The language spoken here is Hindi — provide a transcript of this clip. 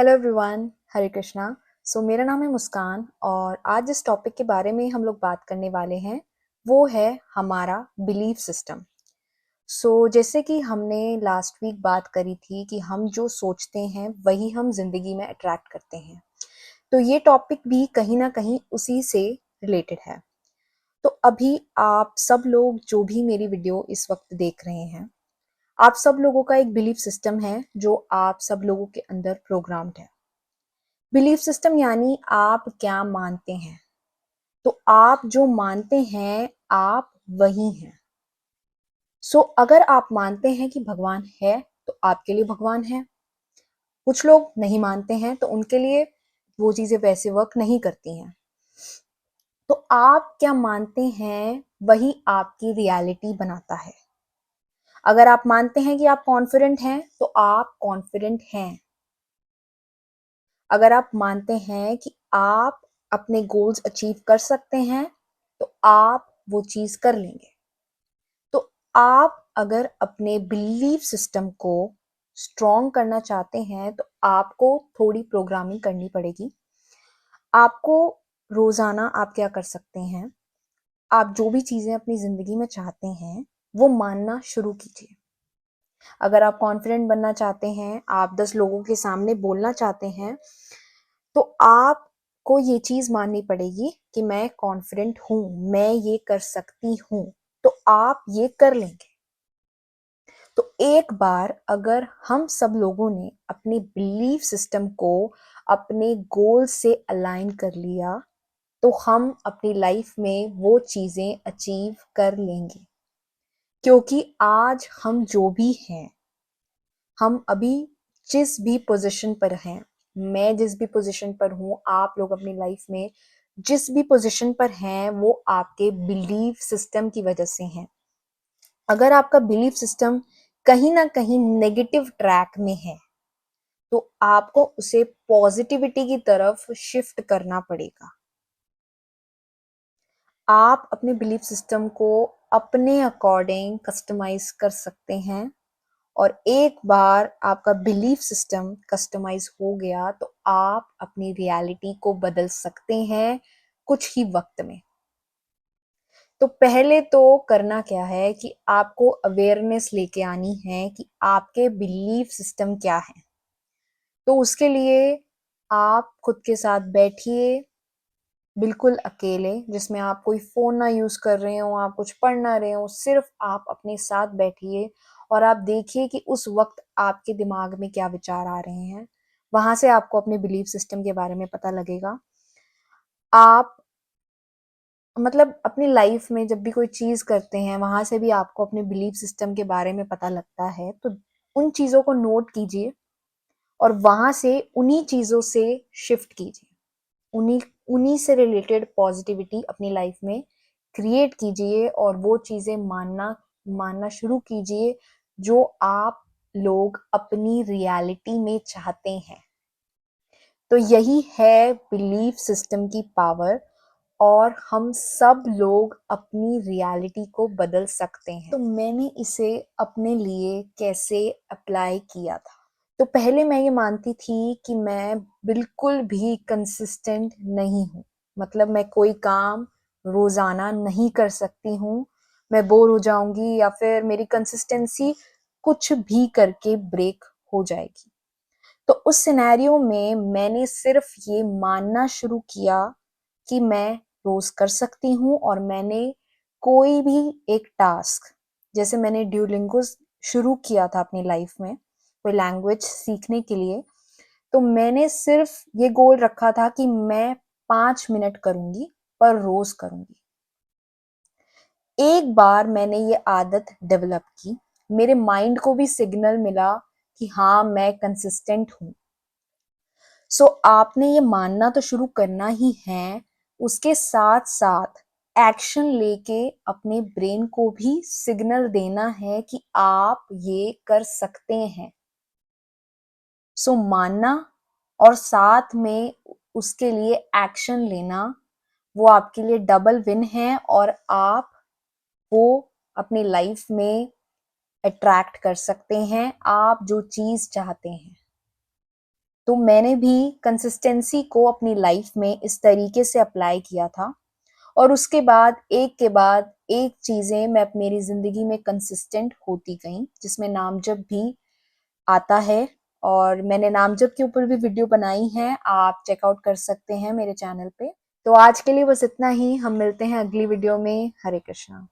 हेलो एवरीवन, हरे कृष्णा। मेरा नाम है मुस्कान और आज जिस टॉपिक के बारे में हम लोग बात करने वाले हैं वो है हमारा बिलीफ सिस्टम। जैसे कि हमने लास्ट वीक बात करी थी कि हम जो सोचते हैं वही हम जिंदगी में अट्रैक्ट करते हैं। तो ये टॉपिक भी कहीं ना कहीं उसी से रिलेटेड है। तो अभी आप सब लोग जो भी मेरी वीडियो इस वक्त देख रहे हैं, आप सब लोगों का एक बिलीफ सिस्टम है जो आप सब लोगों के अंदर प्रोग्राम्ड है। बिलीफ सिस्टम यानी आप क्या मानते हैं। तो आप जो मानते हैं आप वही हैं। अगर आप मानते हैं कि भगवान है तो आपके लिए भगवान है। कुछ लोग नहीं मानते हैं तो उनके लिए वो चीजें वैसे वर्क नहीं करती हैं। तो आप क्या मानते हैं वही आपकी रियलिटी बनाता है। अगर आप मानते हैं कि आप कॉन्फिडेंट हैं तो आप कॉन्फिडेंट हैं। अगर आप मानते हैं कि आप अपने गोल्स अचीव कर सकते हैं तो आप वो चीज कर लेंगे। तो आप अगर अपने बिलीफ सिस्टम को स्ट्रॉन्ग करना चाहते हैं तो आपको थोड़ी प्रोग्रामिंग करनी पड़ेगी। आपको रोजाना आप क्या कर सकते हैं, आप जो भी चीजें अपनी जिंदगी में चाहते हैं वो मानना शुरू कीजिए। अगर आप कॉन्फिडेंट बनना चाहते हैं, आप 10 लोगों के सामने बोलना चाहते हैं, तो आपको ये चीज माननी पड़ेगी कि मैं कॉन्फिडेंट हूं, मैं ये कर सकती हूं। तो आप ये कर लेंगे। तो एक बार अगर हम सब लोगों ने अपने बिलीफ सिस्टम को अपने गोल से अलाइन कर लिया तो हम अपनी लाइफ में वो चीजें अचीव कर लेंगे। क्योंकि आज हम जो भी हैं, हम अभी जिस भी पोजीशन पर हैं, मैं जिस भी पोजीशन पर हूं, आप लोग अपनी लाइफ में जिस भी पोजीशन पर हैं वो आपके बिलीफ सिस्टम की वजह से हैं। अगर आपका बिलीफ सिस्टम कहीं ना कहीं नेगेटिव ट्रैक में है तो आपको उसे पॉजिटिविटी की तरफ शिफ्ट करना पड़ेगा। आप अपने बिलीफ सिस्टम को अपने अकॉर्डिंग कस्टमाइज कर सकते हैं। और एक बार आपका बिलीफ सिस्टम कस्टमाइज हो गया तो आप अपनी रियलिटी को बदल सकते हैं कुछ ही वक्त में। तो पहले तो करना क्या है कि आपको अवेयरनेस लेके आनी है कि आपके बिलीफ सिस्टम क्या है। तो उसके लिए आप खुद के साथ बैठिए, बिल्कुल अकेले, जिसमें आप कोई फोन ना यूज कर रहे हो, आप कुछ पढ़ ना रहे हो, सिर्फ आप अपने साथ बैठिए और आप देखिए कि उस वक्त आपके दिमाग में क्या विचार आ रहे हैं। वहां से आपको अपने बिलीफ सिस्टम के बारे में पता लगेगा। आप अपनी लाइफ में जब भी कोई चीज करते हैं वहां से भी आपको अपने बिलीफ सिस्टम के बारे में पता लगता है। तो उन चीजों को नोट कीजिए और वहां से उन्हीं चीजों से शिफ्ट कीजिए। उन्हीं उन्हीं से रिलेटेड पॉजिटिविटी अपनी लाइफ में क्रिएट कीजिए और वो चीजें मानना मानना शुरू कीजिए जो आप लोग अपनी रियलिटी में चाहते हैं। तो यही है बिलीफ सिस्टम की पावर और हम सब लोग अपनी रियलिटी को बदल सकते हैं। तो मैंने इसे अपने लिए कैसे अप्लाई किया था। तो पहले मैं ये मानती थी कि मैं बिल्कुल भी कंसिस्टेंट नहीं हूँ। मैं कोई काम रोजाना नहीं कर सकती हूँ, मैं बोर हो जाऊंगी या फिर मेरी कंसिस्टेंसी कुछ भी करके ब्रेक हो जाएगी। तो उस सिनेरियो में मैंने सिर्फ ये मानना शुरू किया कि मैं रोज कर सकती हूँ। और मैंने कोई भी एक टास्क, जैसे मैंने ड्यूलिंगो शुरू किया था अपनी लाइफ में कोई लैंग्वेज सीखने के लिए, तो मैंने सिर्फ ये गोल रखा था कि मैं 5 मिनट करूंगी, पर रोज करूंगी। एक बार मैंने ये आदत डेवलप की, मेरे माइंड को भी सिग्नल मिला कि हाँ मैं कंसिस्टेंट हूँ। आपने ये मानना तो शुरू करना ही है, उसके साथ साथ एक्शन लेके अपने ब्रेन को भी सिग्नल देना है कि आप ये कर सकते हैं। मानना और साथ में उसके लिए एक्शन लेना, वो आपके लिए डबल विन है और आप वो अपनी लाइफ में अट्रैक्ट कर सकते हैं, आप जो चीज चाहते हैं। तो मैंने भी कंसिस्टेंसी को अपनी लाइफ में इस तरीके से अप्लाई किया था और उसके बाद एक चीज़ें मैं मेरी ज़िंदगी में कंसिस्टेंट होती गईं, जिसमें नामजप भी आता है और मैंने नामजप के ऊपर भी वीडियो बनाई है, आप चेकआउट कर सकते हैं मेरे चैनल पे। तो आज के लिए बस इतना ही, हम मिलते हैं अगली वीडियो में। हरे कृष्णा।